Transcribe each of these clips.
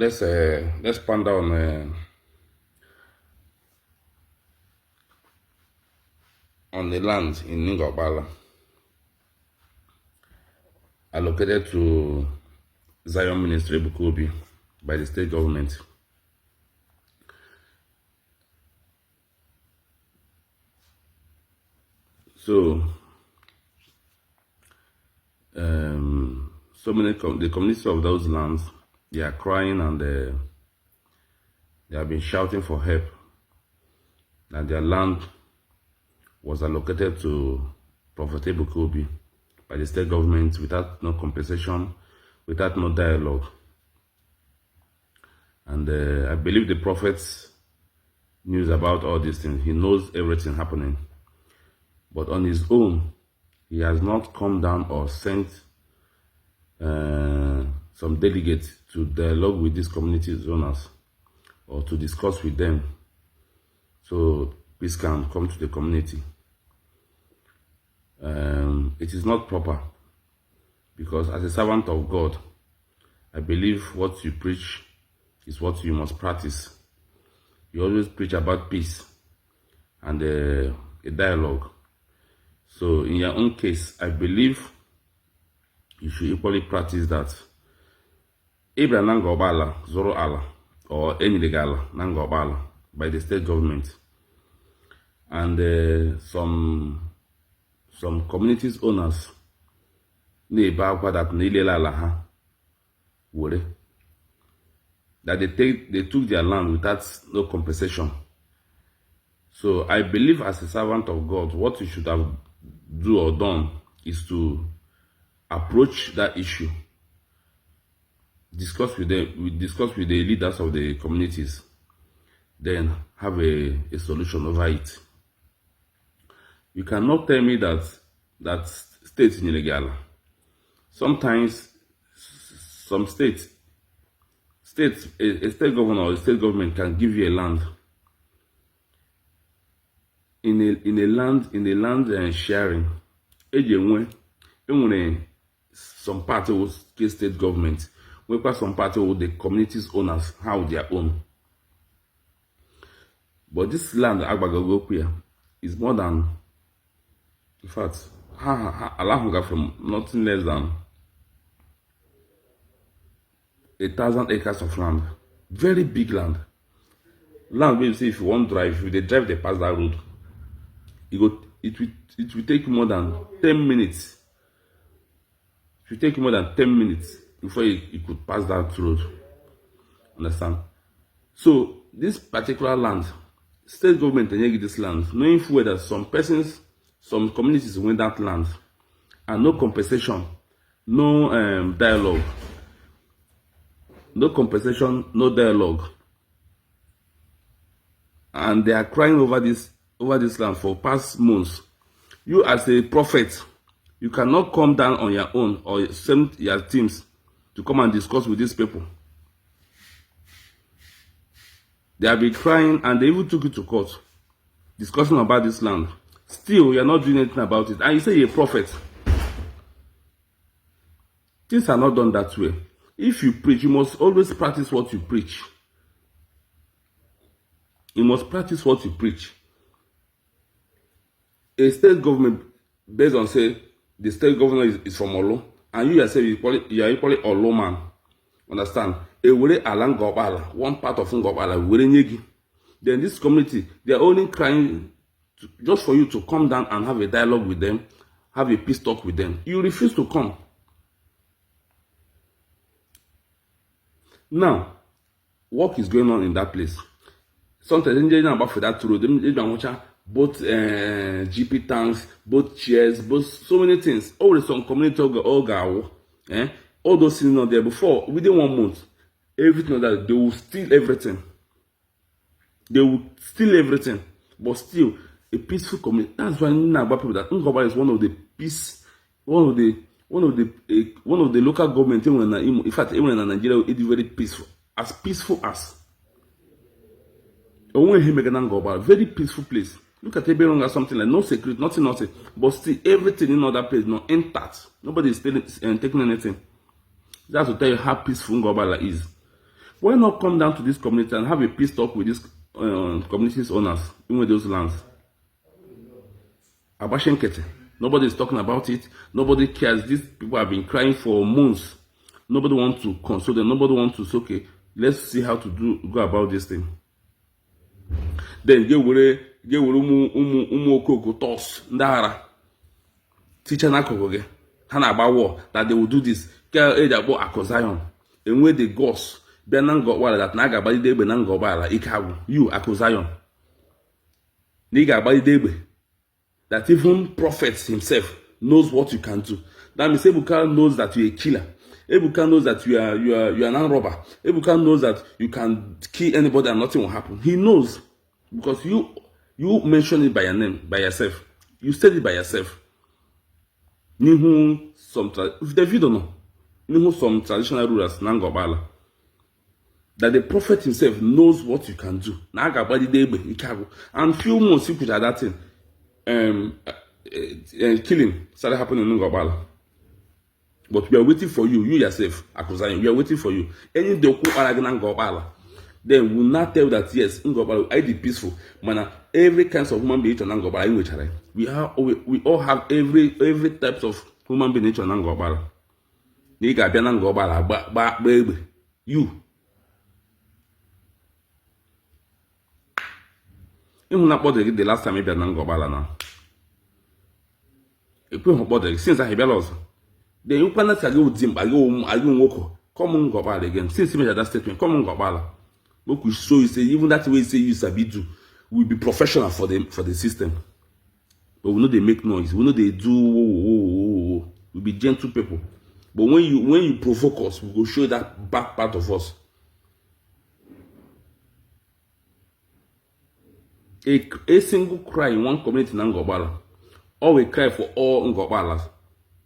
let's ponder on the land in Ngobala allocated to Zion Ministry Ebuka Obi by the state government. So, the communities of those lands, they are crying and they have been shouting for help. That their land was allocated to Prophet Ebuka Obi by the state government without no compensation, without no dialogue. And I believe the prophet knows about all these things. He knows everything happening. But on his own, he has not come down or sent some delegates to dialogue with these community owners or to discuss with them so peace can come to the community. It is not proper, because as a servant of God, I believe what you preach is what you must practice. You always preach about peace and a dialogue. So in your own case, I believe you should equally practice that. Abraham Nangobala, Zoro Allah, or Enilegala Nangobala by the state government. And some communities owners that they took their land without no compensation. So I believe as a servant of God, what you should have do or done is to approach that issue, discuss with them, discuss with the leaders of the communities, then have a solution over it. You cannot tell me that states in illegal. Sometimes some states, a state governor or a state government can give you a land. In a land sharing, some part of state government, some part of the communities owners have their own. But this land Agbagogokwe is more than, in fact, Allah from nothing less than 1,000 acres of land. Very big land. Land where you see if you want to drive, if they drive, they pass that road. It will take more than 10 minutes. It will take more than 10 minutes before you could pass that road. Understand? So this particular land, state government and this land, knowing full that some persons, some communities win that land, and no compensation, no dialogue, no compensation, no dialogue, and they are crying over this land for past months. You as a prophet, you cannot come down on your own or send your teams to come and discuss with these people. They have been crying and they even took you to court, discussing about this land. Still, you are not doing anything about it. And you say you're a prophet. Things are not done that way. If you preach, you must always practice what you preach. You must practice what you preach. A state government, based on say the state governor is from Olo, and you yourself you are equally Olo man. Understand? One part of Ngobala, then this community, they are only crying just for you to come down and have a dialogue with them, have a peace talk with them. You refuse to come. Now, work is going on in that place. Sometimes about for that road, both GP tanks, both chairs, both so many things. Always some community all those things not there before. Within 1 month, everything that they will steal everything. They will steal everything, but still a peaceful community. That's why about people that Ngobala is one of the peace, one of the local government. In fact, even in Nigeria, it is very peaceful as very peaceful place. Look at Eberon as something like no security, nothing, but still everything in other place not intact. Nobody is taking anything. That's to tell you how peaceful Ngobala is. Why not come down to this community and have a peace talk with these communities owners, even with those lands? Abashenkete. Nobody is talking about it. Nobody cares. These people have been crying for months. Nobody wants to console them. Nobody wants to say, okay, let's see how to go about this thing. Then get umu okoko toss ndara. Teacher na kogoge. Hana about war that they will do this. Care age about Accusations. And where the gods Benango wala that naga badi debe nango bala ikabu. You Accusations. Niga badi debe. That even prophets himself knows what you can do. That means Ebuka knows that you're a killer. Ebuka knows that you are an armed robber. Ebuka knows that you can kill anybody and nothing will happen. He knows because you mention it by your name, by yourself. You said it by yourself. Nihu some David don't know. Nihu some traditional rulers nangobala. That the prophet himself knows what you can do. And few months you could have that thing. Killing started happening in Ngobala. But we are waiting for you yourself, Accusations. We are waiting for you. Any doku aragana Ngobala. Then we will not tell that yes, Ngobala I be peaceful. Man, every kind of human being in Ngobala in which we all have every types of human being in Ngobala. Niga be Ngobala, baby. You. Even not the last time maybe Ngobala now. Since I have lost, then you cannot go with him. I go come Ngobala again. Since he made that statement, come Ngobala. But we show you say even that way say you sabi do, we be professional for the system. But we know they make noise. We know they do. We be gentle people. But when you provoke us, we will show that back part of us. A single cry in one community in Ngobala, or we cry for all Ngobalas.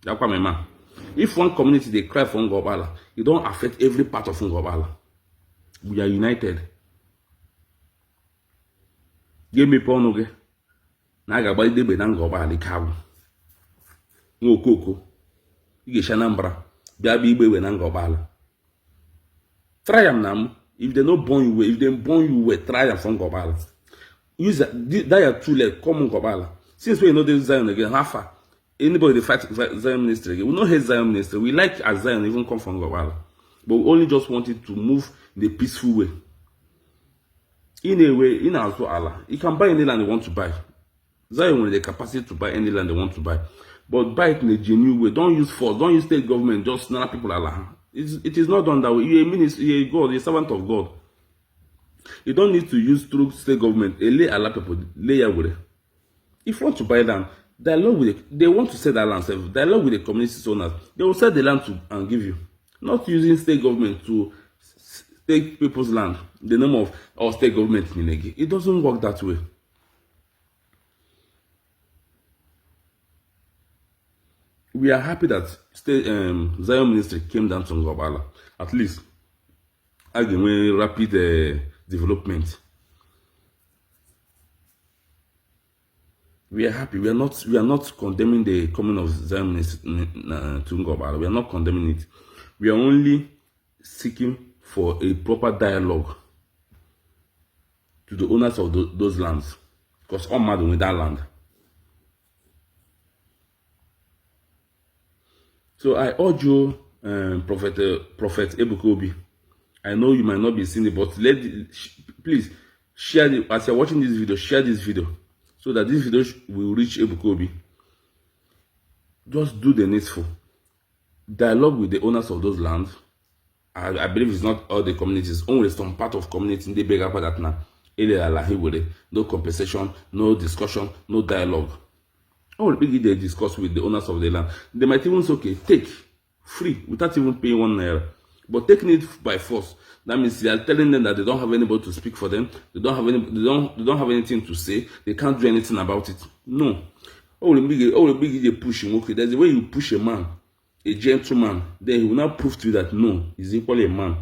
That's what my man. If one community they cry for Ngobala, it don't affect every part of Ngobala. We are united. Give me ponoge. Naga bali debe na Ngobala ikabu. Ngokoko. Ige shanambra. Biabi ibe na Ngobala. Try them now. If they not born you well, if they born you well, try them from Ngobala. Use that are too late. Come Ngobala. Since we know this Zion again, how far? Anybody they fight Zion ministry again. We know his Zion ministry. We like as Zion even come from Ngobala. But we only just wanted to move in a peaceful way. In a way, in also Allah. You can buy any land they want to buy. Zion with the capacity to buy any land they want to buy. But buy it in a genuine way. Don't use force. Don't use state government. Just snap people Allah. It is not done that way. You're a minister, you're a God, you're a servant of God. You don't need to use through state government. Lay Allah people, lay away. If you want to buy land, dialogue with they want to sell that land, dialogue with the community owners. They will sell the land and give you. Not using state government to take people's land, the name of our state government in Negi. It doesn't work that way. We are happy that Zion Ministry came down to Ngobala. At least, again, rapid development. We are happy. We are not condemning the coming of Zion Ministry to Ngobala. We are not condemning it. We are only seeking for a proper dialogue to the owners of those lands, because all mad with that land. So I urge you, Prophet Ebuka Obi. I know you might not be seeing it, but please share it as you're watching this video. Share this video so that this video will reach Ebuka Obi. Just do the needful. Dialogue with the owners of those lands. I believe it's not all the communities, only some part of community in the bigger part that now. No compensation, no discussion, no dialogue. Only they discuss with the owners of the land. They might even say, okay, take free without even paying 1 naira. But taking it by force, that means they are telling them that they don't have anybody to speak for them. They don't have anything to say. They can't do anything about it. No. They push him. Okay, there's a way you push a man, a gentleman, then he will not prove to you that no, he's equally a man.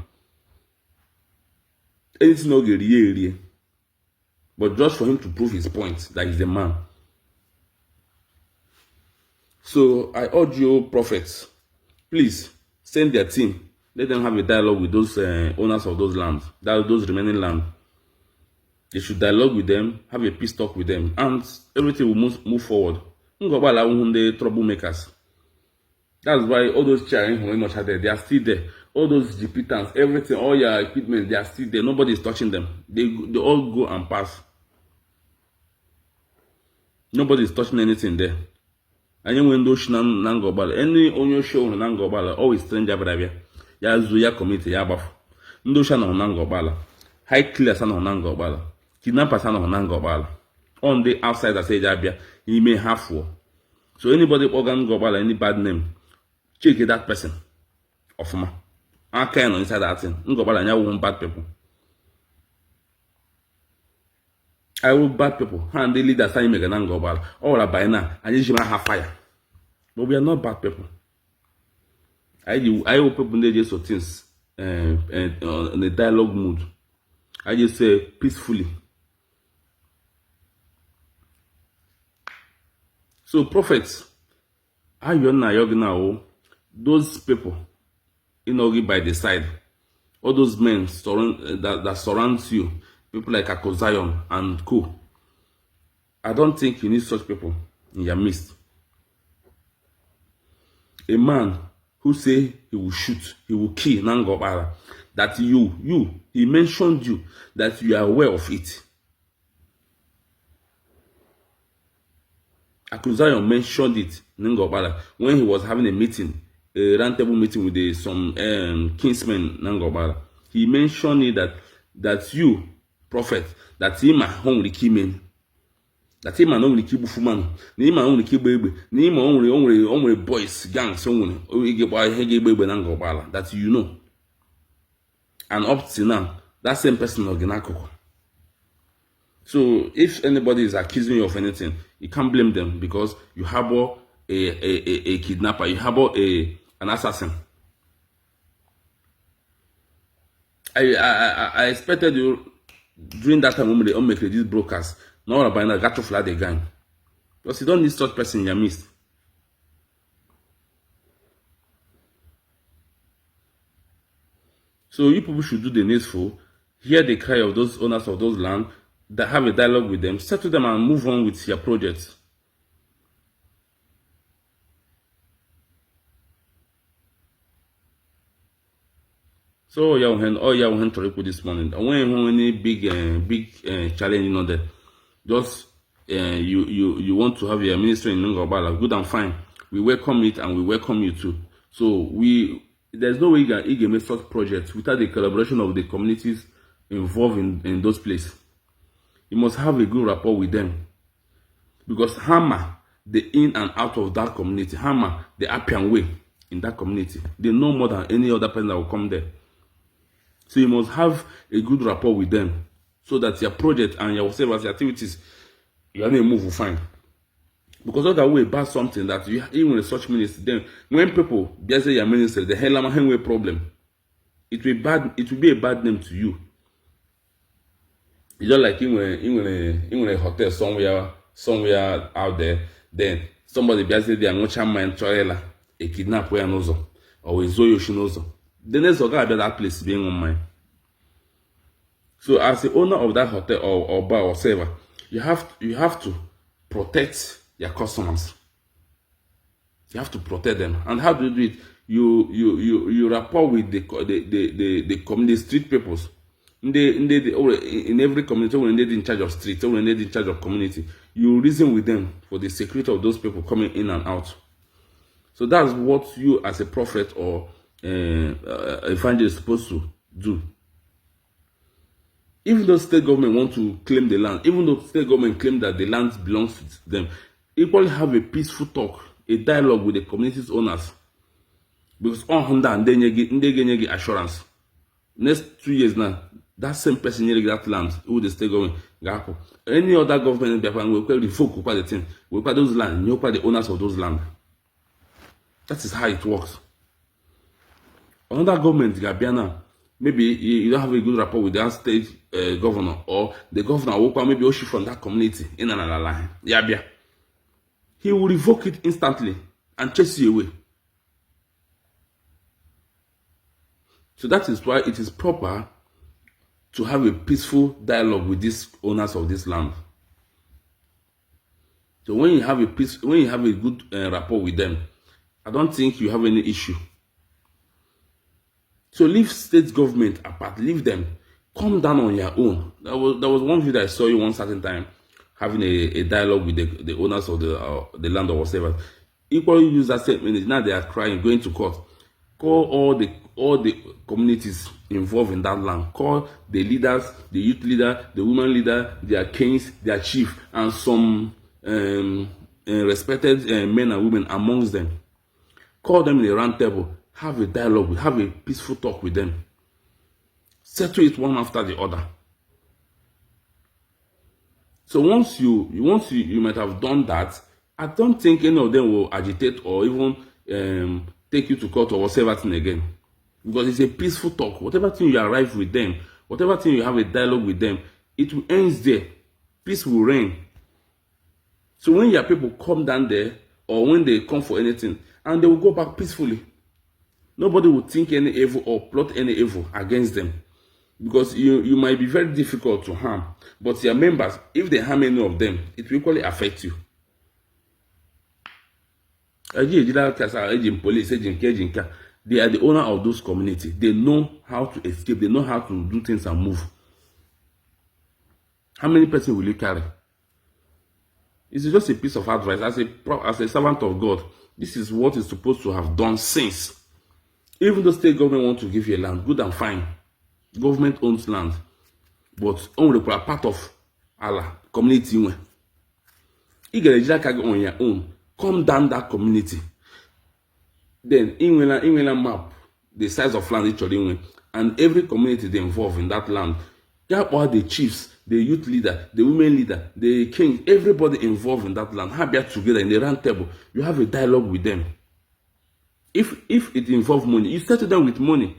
Anything not get but just for him to prove his point that he's a man. So I urge you, prophets, please send their team Let them have a dialogue with those owners of those lands, those remaining land. They should dialogue with them, have a peace talk with them, and everything will move forward. The troublemakers. That's why all those chairs they are still there. All those GP everything, all your equipment, they are still there. Nobody is touching them. They all go and pass. Nobody is touching anything there. Any window nangobala, any onyo show nangobala, always stranger brabia. Ya zuya committee ya baf. Ndo shana nangobala. High clear sana nangobala. Kidnapper sana nangobala. On the outside I say jabia, he may have war. So anybody organ gobala, any bad name, check that person. Of ma. I can't inside that thing. Ngobala nya won't bad people. I will bad people. And the leaders say make an ngobala. All about now, and you have fire. But we are not bad people. I hope people they just so things in a dialogue mood. I just say peacefully. So prophets, those people, by the side, all those men that surrounds you, people like Accusations and co. I don't think you need such people in your midst. A man who say he will shoot, he will kill Nangobala, that he mentioned you, that you are aware of it. Accusations mentioned it, Nangobala, when he was having a meeting, a roundtable meeting with some kinsmen, Nangobala. He mentioned it that you, prophet, that him at home the key men. That him only keep Bufuman, Nima only keep baby, Nima only boys, gangs, only, that you know. And up to now, that same person of Genako. So if anybody is accusing you of anything, you can't blame them because you harbor a kidnapper, you harbor an assassin. I expected you during that time when they all make these brokers. Now about now got to fly the gang. Because you don't need such person in your midst. So you people should do the needful, hear the cry of those owners of those land, that have a dialogue with them, settle them and move on with your projects. So yeah, we went to report this morning. I went any big challenge there. Just you want to have your ministry in Ngobala, good and fine. We welcome it and we welcome you too. So there's no way you can make such projects without the collaboration of the communities involved in those places. You must have a good rapport with them. Because hammer the in and out of that community, hammer the Appian way in that community. They know more than any other person that will come there. So you must have a good rapport with them so that your project and your activities, you are going to move fine. Because other way about something that you even in such ministry, then when people say your ministry, the hell am a problem. It will be a bad name to you. It's just like in a hotel somewhere out there, then somebody say they are not man trailer, a kidnap where nozo, or a zoyoshinozo. The next guy about that place being on mine. So as the owner of that hotel or bar or whatever, you have to protect your customers. You have to protect them. And how do you do it? You rapport with the community, street peoples. In every community, when they're in charge of streets, when they're in charge of community, you reason with them for the security of those people coming in and out. So that's what you as a prophet or evangelist supposed to do. Even though state government want to claim the land, even though state government claim that the land belongs to them, equally have a peaceful talk, a dialogue with the community's owners. Because on Honda and then you get assurance. Next 2 years now, that same person get that land who the state government got. Any other government in Japan will revoke the thing, will pay those land, you pay the owners of those land. That is how it works. Another government, Gabiana, maybe you don't have a good rapport with that state governor, or the governor will maybe Oshi from that community in another line. Yabia. He will revoke it instantly and chase you away. So that is why it is proper to have a peaceful dialogue with these owners of this land. So when you have a good rapport with them, I don't think you have any issue. So leave state government apart, leave them. Come down on your own. There was one video I saw you one certain time having a dialogue with the owners of the land or whatever. Equally use that same minute. Now they are crying, going to court. Call all the communities involved in that land. Call the leaders, the youth leader, the women leader, their kings, their chief, and some respected men and women amongst them. Call them in a round table. Have a dialogue, have a peaceful talk with them. Settle it one after the other. So once you might have done that, I don't think any of them will agitate or even take you to court or whatever thing again. Because it's a peaceful talk. Whatever thing you arrive with them, whatever thing you have a dialogue with them, it will end there. Peace will reign. So when your people come down there, or when they come for anything, and they will go back peacefully. Nobody will think any evil or plot any evil against them. Because you might be very difficult to harm. But your members, if they harm any of them, it will equally affect you. Police, they are the owner of those communities. They know how to escape. They know how to do things and move. How many persons will you carry? It's just a piece of advice. As a servant of God, this is what is supposed to have done since. Even the state government want to give you a land, good and fine. Government owns land. But only for a part of Allah, community. You get a on your own. Come down that community. Then, in a map, the size of land each other, and every community they involved in that land. There are the chiefs, the youth leader, the women leader, the king, everybody involved in that land. Have you together in the round table. You have a dialogue with them. If it involves money, you settle them with money.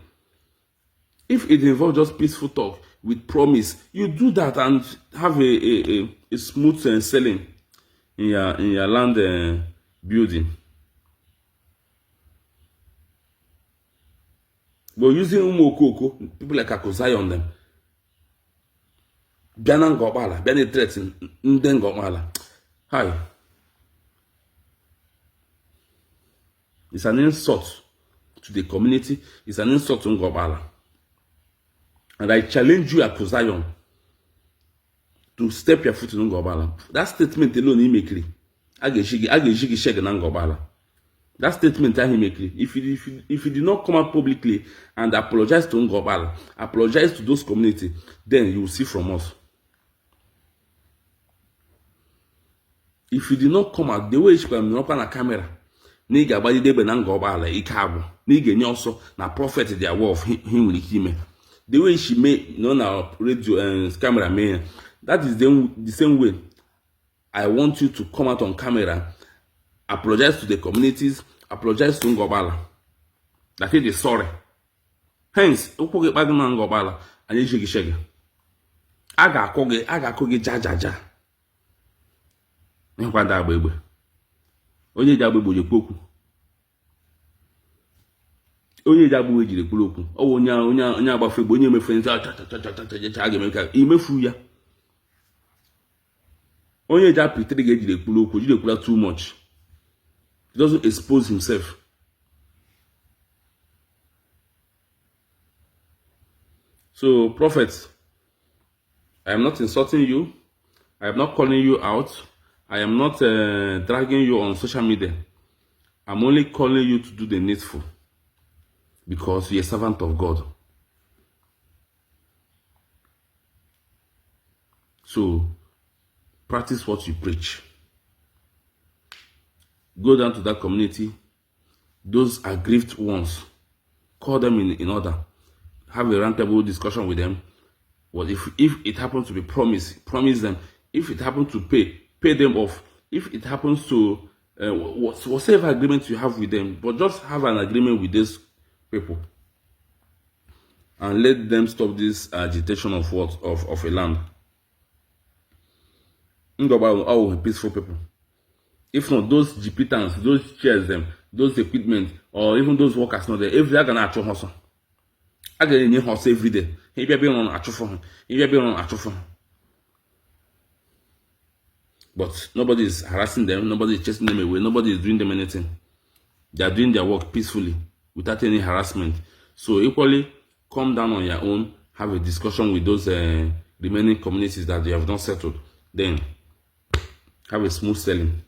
If it involves just peaceful talk with promise, you do that and have a smooth selling in your land building. But using umokoko, people like Accusations on them. Bianan Gobala, Bianan threaten, Nden Gobala. Hi. It's an insult to the community. It's an insult to Ngobala. And I challenge you, Accusations, to step your foot in Ngobala. That statement alone, he make it. Ageshigi shege na Ngobala. That statement, he make it. If you did not come out publicly and apologize to Ngobala, apologize to those communities, then you will see from us. If you did not come out, the way you can open on a camera, Niga body de Benangobala, Ikabo, Niga Nyoso, na prophet their wolf, him with him. The way she made now radio and camera man, that is the same way. I want you to come out on camera, apologize to the communities, apologize to Ngobala. That it is sorry. Hence, Upoge Bagman Ngobala, and Ishigi Shege. Aga koge ja. Nkwada agbegbe. Onye jagbe je kpoku. Onye jagbe ejire kpoloku. O onye agbafe gbo onye mefe nza cha aga imefu ya. Onye ja pretend ga ejire kpoloku, jire kpula too much. He doesn't expose himself. So, prophets, I am not insulting you. I am not calling you out. I am not dragging you on social media. I'm only calling you to do the needful. Because you're a servant of God. So, practice what you preach. Go down to that community. Those aggrieved ones. Call them in order. Have a roundtable discussion with them. Well, if it happens to be promise them. If it happens to pay them off. If it happens to whatever agreement you have with them, but just have an agreement with these people and let them stop this agitation of a land. Oh, peaceful people. If not, those GP those chairs, those equipment, or even those workers not there, if they are gonna actual hustle, I get in house every day. If you're being on a truffle, if you're being on a truffle. But nobody is harassing them, nobody is chasing them away, nobody is doing them anything. They are doing their work peacefully without any harassment. So equally, come down on your own, have a discussion with those remaining communities that you have not settled. Then have a smooth sailing.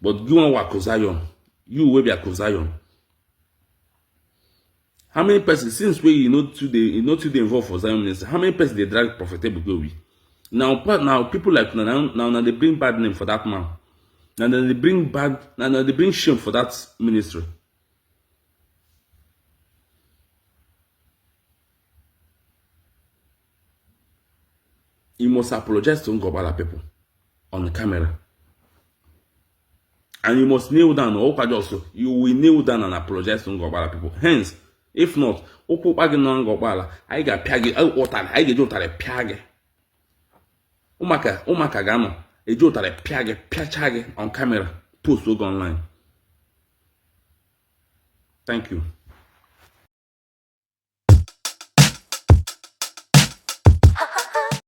But you want Accusations, you will be Accusations. How many persons, since we today involved for Zion ministry, how many persons they drag Prophet Ebuka Obi? Now people like now they bring bad name for that man. Now they bring shame for that ministry. You must apologize to Ngobala people on the camera. And you must kneel down. You will kneel down and apologize to Ngobala people. Hence, if not, I got piagi, I get you piagi. Umaka gano, a jotare piage on camera, post online. Thank you.